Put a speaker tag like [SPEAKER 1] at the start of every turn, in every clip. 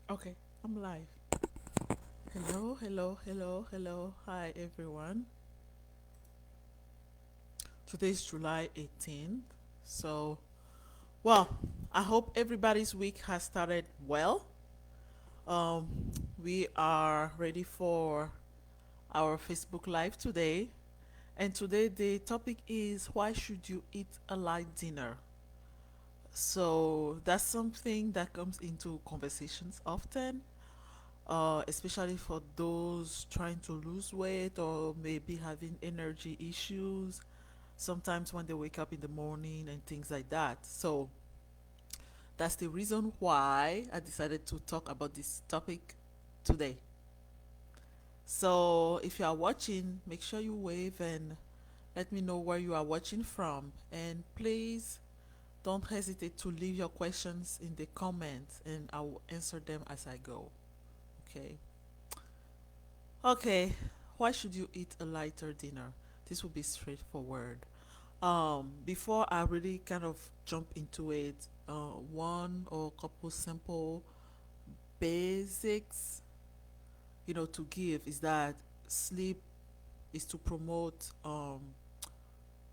[SPEAKER 1] Okay, I'm live. Hello, hello, hello, hello. Hi, everyone. Today is July 18th. So, well, I hope everybody's week has started well. Um, we are ready for our Facebook Live today. And today the topic is why should you eat a light dinner? So, that's something that comes into conversations often, especially for those trying to lose weight or maybe having energy issues, sometimes when they wake up in the morning and things like that. So that's the reason why I decided to talk about this topic today. So if you are watching, make sure you wave and let me know where you are watching from. And please don't hesitate to leave your questions in the comments and I will answer them as I go. Okay. Okay, why should you eat a lighter dinner? This will be straightforward. Before I really kind of jump into it, one or a couple simple basics, to give is that sleep is to promote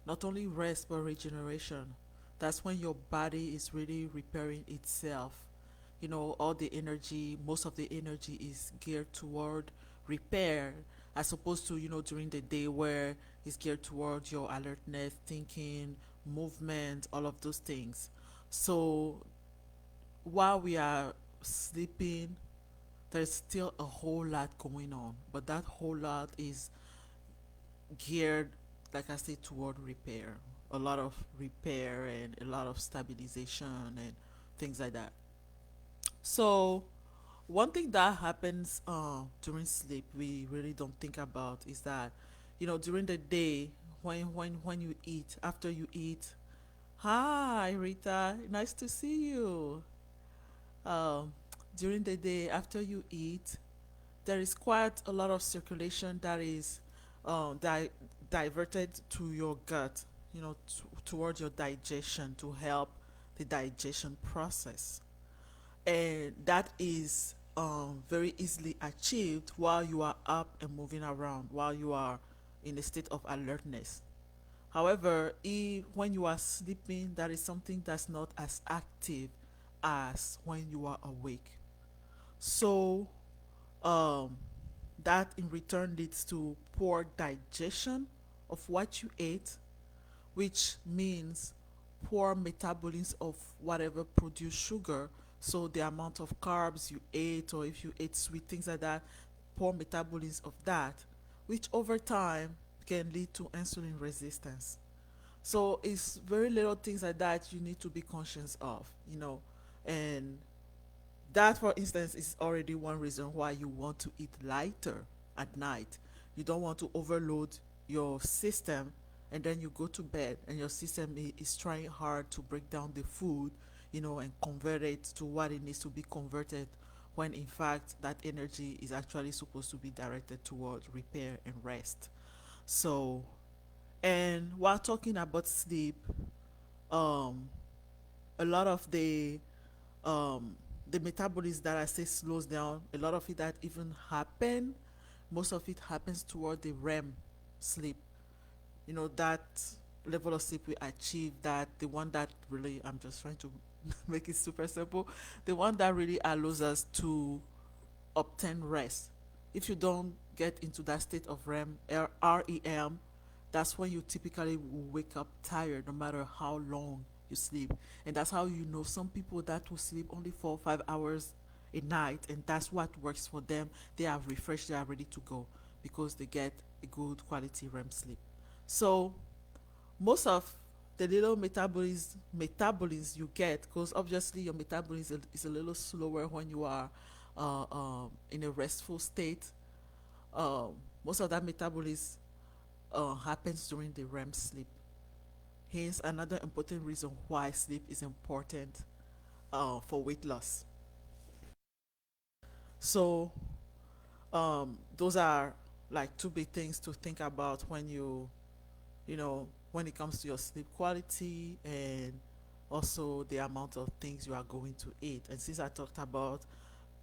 [SPEAKER 1] not only rest but regeneration. That's when your body is really repairing itself. All the energy, most of the energy is geared toward repair, as opposed to during the day where it's geared toward your alertness, thinking, movement, all of those things. So while we are sleeping, there's still a whole lot going on, but that whole lot is geared, like I said, toward repair. A lot of repair and a lot of stabilization and things like that. So one thing that happens during sleep we really don't think about is that during the day, when you eat, after you eat, hi Rita, nice to see you. um, During the day after you eat, there is quite a lot of circulation that is diverted to your gut, towards your digestion, to help the digestion process. And that is very easily achieved while you are up and moving around, while you are in a state of alertness. However, when you are sleeping, that is something that's not as active as when you are awake. So um, that in return leads to poor digestion of what you ate, which means poor metabolism of whatever produced sugar. So the amount of carbs you ate, or if you ate sweet things like that, poor metabolism of that, which over time can lead to insulin resistance. So it's very little things like that you need to be conscious of. And that, for instance, is already one reason why you want to eat lighter at night. You don't want to overload your system, and then you go to bed and your system is trying hard to break down the food, and convert it to what it needs to be converted, when in fact that energy is actually supposed to be directed towards repair and rest. So, and while talking about sleep, um, a lot of um the metabolism that I say slows down, a lot of it that even happen, most of it happens toward the REM sleep. That level of sleep we achieve, that the one that really, I'm just trying to make it super simple, the one that really allows us to obtain rest. If you don't get into that state of REM, that's when you typically will wake up tired no matter how long you sleep. And that's how some people that will sleep only 4 or 5 hours a night, and that's what works for them. They are refreshed, they are ready to go because they get a good quality REM sleep. So most of the little metabolism you get, because obviously your metabolism is a little slower when you are in a restful state. um, Most of that metabolism happens during the REM sleep. Hence another important reason why sleep is important for weight loss. So those are like two big things to think about when when it comes to your sleep quality, and also the amount of things you are going to eat. And since I talked about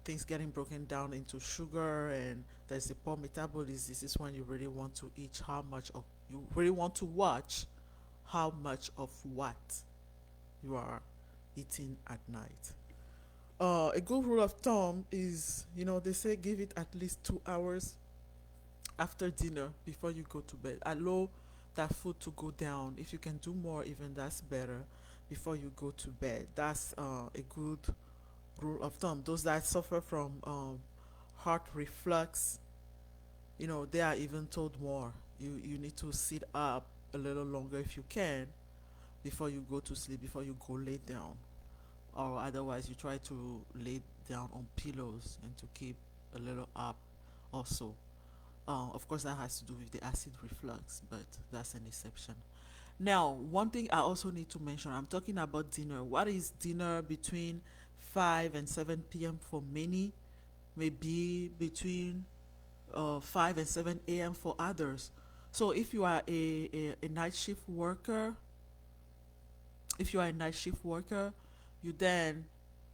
[SPEAKER 1] things getting broken down into sugar, and there's a poor metabolism. This is when you really want to eat how much of, you really want to watch how much of what you are eating at night. A good rule of thumb is, they say give it at least 2 hours after dinner before you go to bed. Allow that food to go down. If you can do more, even that's better before you go to bed. That's a good rule of thumb. Those that suffer from heart reflux, they are even told more. You need to sit up a little longer if you can before you go to sleep, before you go lay down, or otherwise you try to lay down on pillows and to keep a little up also. Of course, that has to do with the acid reflux, but that's an exception. Now, one thing I also need to mention, I'm talking about dinner. What is dinner between 5 and 7 p.m. for many? Maybe between 5 and 7 a.m. for others. So if you are a night shift worker, you then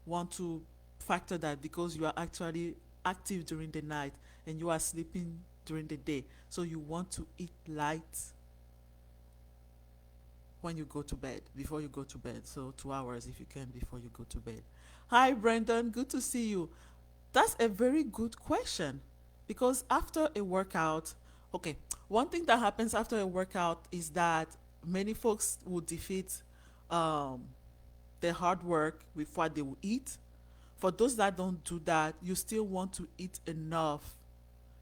[SPEAKER 1] want to factor that because you are actually active during the night and you are sleeping during the day. So you want to eat light when you go to bed, before you go to bed. So 2 hours if you can before you go to bed. Hi, Brendan. Good to see you. That's a very good question because after a workout, okay, one thing that happens after a workout is that many folks will defeat um, their hard work with what they will eat. For those that don't do that, you still want to eat enough,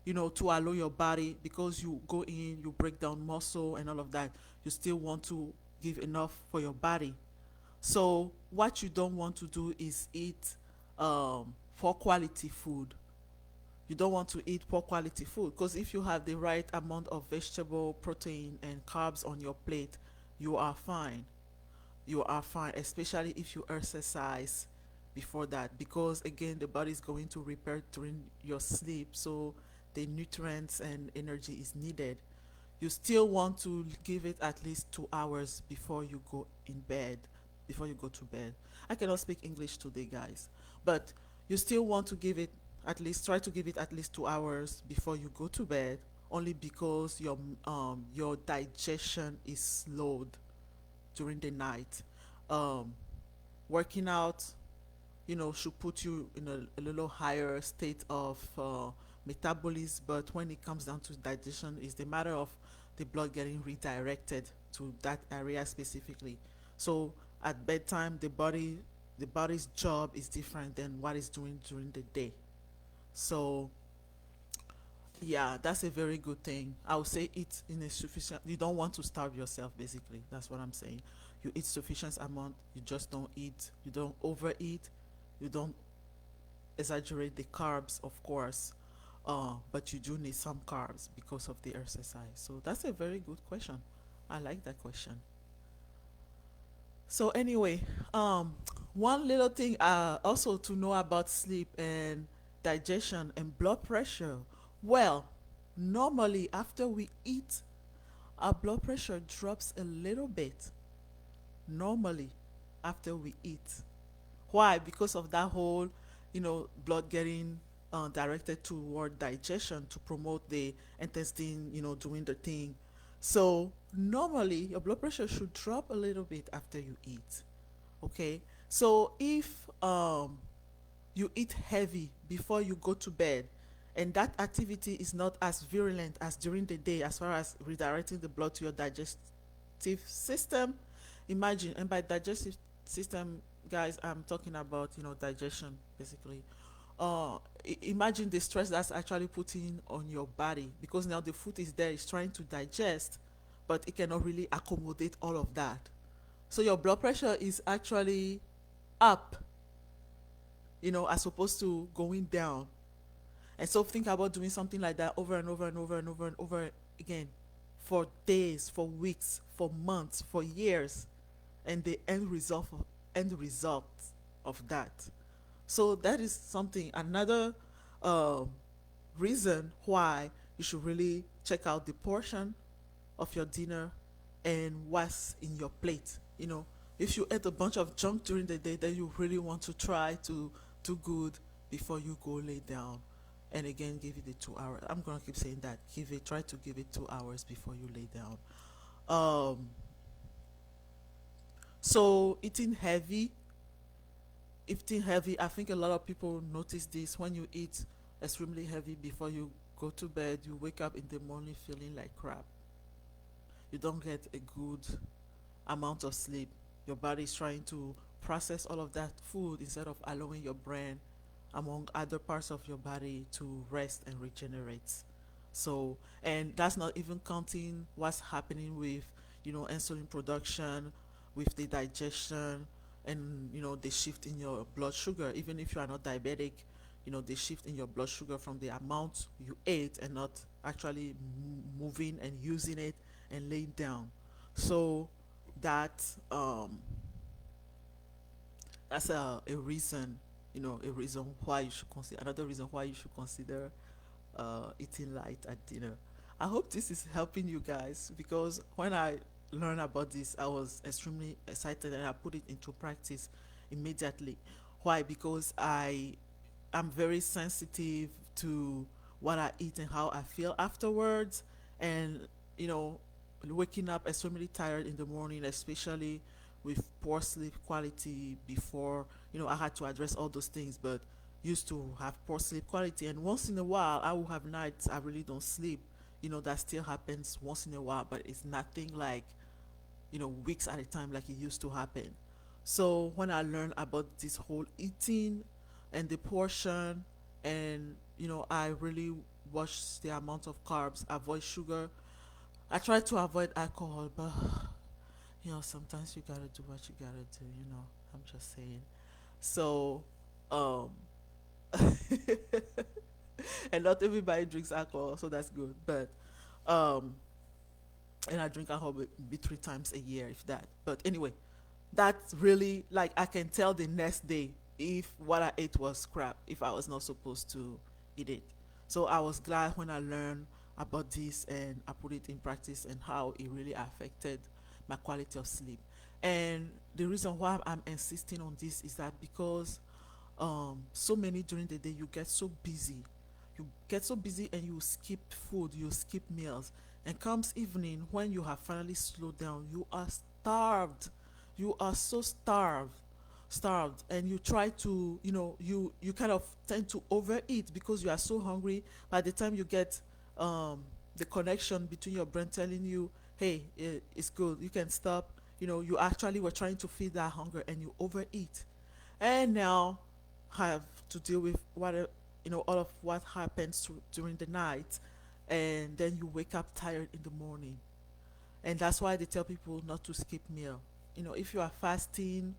[SPEAKER 1] to allow your body, because you go in, you break down muscle and all of that. You still want to give enough for your body. So what you don't want to do is eat poor quality food. You don't want to eat poor quality food because if you have the right amount of vegetable, protein, and carbs on your plate, you are fine. You are fine, especially if you exercise before that, because again, the body is going to repair during your sleep, so the nutrients and energy is needed. You still want to give it at least 2 hours before you go in bed, before you go to bed. I cannot speak English today, guys, but you still want to give it at least, try to give it at least 2 hours before you go to bed, only because your digestion is slowed during the night. Um, Working out, should put you in a little higher state of metabolism, but when it comes down to digestion, it's the matter of the blood getting redirected to that area specifically. So at bedtime, the body's job is different than what it's doing during the day. So yeah, that's a very good thing. I would say eat in a sufficient. You don't want to starve yourself. Basically, that's what I'm saying. You eat sufficient amount. You just don't eat. You don't overeat. You don't exaggerate the carbs, of course. But you do need some carbs because of the exercise. So that's a very good question. I like that question. So anyway, one little thing also to know about sleep and digestion and blood pressure. Well, normally after we eat, our blood pressure drops a little bit. Normally after we eat. Why? Because of that whole, blood getting directed toward digestion to promote the intestine, doing the thing. So normally your blood pressure should drop a little bit after you eat. Okay. So if you eat heavy before you go to bed, and that activity is not as virulent as during the day as far as redirecting the blood to your digestive system, imagine, and by digestive system, guys, I'm talking about, digestion basically. Imagine the stress that's actually putting on your body, because now the food is there, it's trying to digest, but it cannot really accommodate all of that. So your blood pressure is actually up, as opposed to going down. And so think about doing something like that over and over and over and over and over again, for days, for weeks, for months, for years, and the end result of that. So that is something, another uh, reason why you should really check out the portion of your dinner and what's in your plate. If you ate a bunch of junk during the day, then you really want to try to do good before you go lay down. And again, give it the 2 hours. I'm gonna keep saying that. Try to give it 2 hours before you lay down. Um, so eating heavy. I think a lot of people notice this when you eat extremely heavy before you go to bed. You wake up in the morning feeling like crap. You don't get a good amount of sleep. Your body is trying to process all of that food instead of allowing your brain, among other parts of your body, to rest and regenerate. So, and that's not even counting what's happening with, insulin production, with the digestion, and the shift in your blood sugar. Even if you are not diabetic, the shift in your blood sugar from the amount you ate and not actually moving and using it and laying down. So that that's a reason, a reason why you should consider another reason why you should consider eating light at dinner. I hope this is helping you guys, because when I learned about this, I was extremely excited and I put it into practice immediately. Why? Because I'm very sensitive to what I eat and how I feel afterwards. And, you know, waking up extremely tired in the morning, especially with poor sleep quality before, I had to address all those things, but used to have poor sleep quality. And once in a while, I will have nights I really don't sleep. That still happens once in a while, but it's nothing like, weeks at a time like it used to happen. So when I learned about this whole eating and the portion, and I really watch the amount of carbs, avoid sugar. I try to avoid alcohol, but sometimes you gotta do what you gotta do. I'm just saying. So, um, and not everybody drinks alcohol, so that's good. But um, and I drink alcohol be 3 times a year, if that. But anyway, that's really, like, I can tell the next day if what I ate was crap, if I was not supposed to eat it. So I was glad when I learned about this and I put it in practice, and how it really affected my quality of sleep. And the reason why I'm insisting on this is that because so many during the day you get so busy, and you skip food, you skip meals, and comes evening when you have finally slowed down, you are starved, you are so starved, and you try to, you kind of tend to overeat because you are so hungry. By the time you get the connection between your brain telling you, hey, it's good, you can stop, you actually were trying to feed that hunger and you overeat, and now have to deal with all of what happens during the night, and then you wake up tired in the morning. And that's why they tell people not to skip meal. If you are fasting,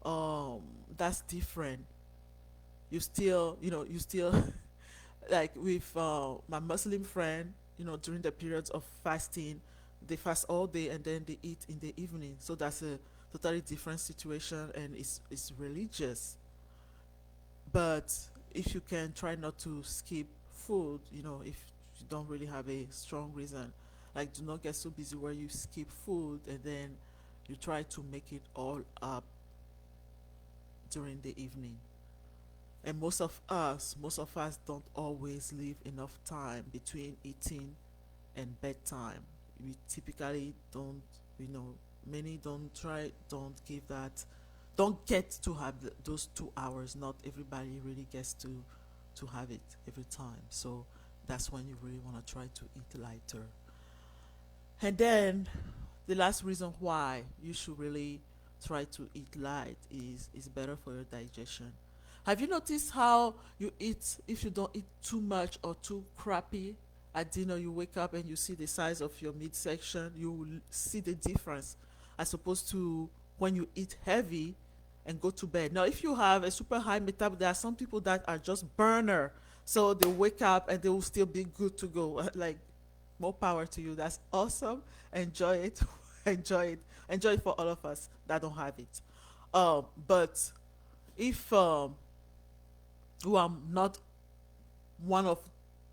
[SPEAKER 1] um that's different. You still like with my Muslim friend, during the periods of fasting, they fast all day and then they eat in the evening. So that's a totally different situation, and it's religious. But if you can try not to skip food, if you don't really have a strong reason, like, do not get so busy where you skip food and then you try to make it all up during the evening. And most of us don't always leave enough time between eating and bedtime. We typically don't, you know, many don't give that, don't get to have those 2 hours. Not everybody really gets to have it every time. So that's when you really want to try to eat lighter. And then the last reason why you should really try to eat light is better for your digestion. Have you noticed how you eat, if you don't eat too much or too crappy at dinner, you wake up and you see the size of your midsection, you will see the difference as opposed to when you eat heavy and go to bed. Now, if you have a super high metabolic, there are some people that are just burner, so they wake up and they will still be good to go. Like, more power to you. That's awesome. Enjoy it. Enjoy it. Enjoy it for all of us that don't have it. But if you are not one of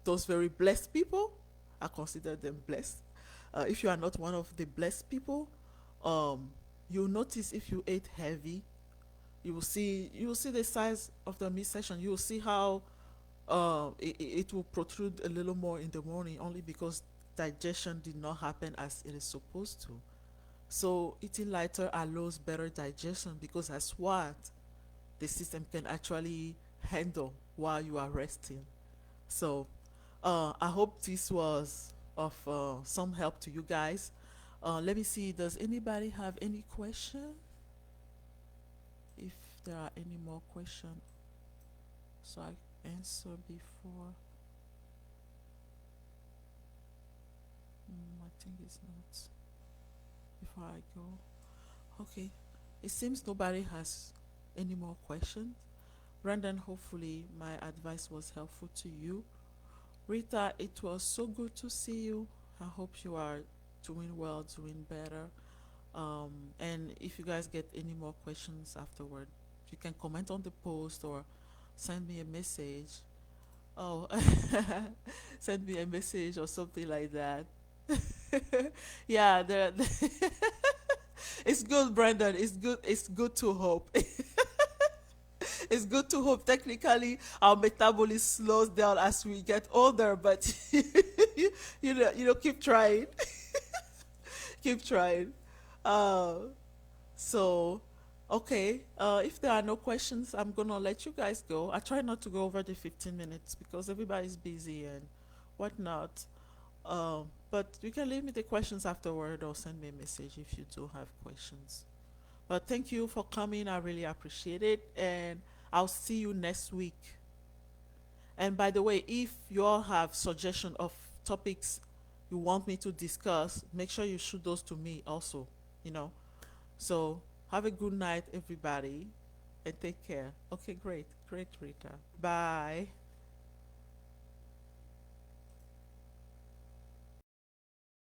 [SPEAKER 1] those very blessed people, I consider them blessed. If you are not one of the blessed people, um, you'll notice if you ate heavy, You will see the size of the midsection. You will see how it will protrude a little more in the morning, only because digestion did not happen as it is supposed to. So eating lighter allows better digestion, because that's what the system can actually handle while you are resting. So I hope this was of some help to you guys. Let me see, does anybody have any question? If there are any more questions, so I answer before. I think it's not. Before I go. Okay. It seems nobody has any more questions. Brandon, hopefully my advice was helpful to you. Rita, it was so good to see you. I hope you are doing well, doing better. And if you guys get any more questions afterward, you can comment on the post or send me a message. Oh, send me a message or something like that. Yeah, it's good, Brandon. It's good. It's good to hope. It's good to hope. Technically, our metabolism slows down as we get older, but keep trying, keep trying. Uh, so, okay. If there are no questions, I'm gonna let you guys go. I try not to go over the 15 minutes because everybody's busy and whatnot. But you can leave me the questions afterward or send me a message if you do have questions. But thank you for coming. I really appreciate it. And I'll see you next week. And by the way, if you all have suggestion of topics you want me to discuss, make sure you shoot those to me also, you know. So have a good night, everybody, and take care. Okay, great. Great, Rita. Bye.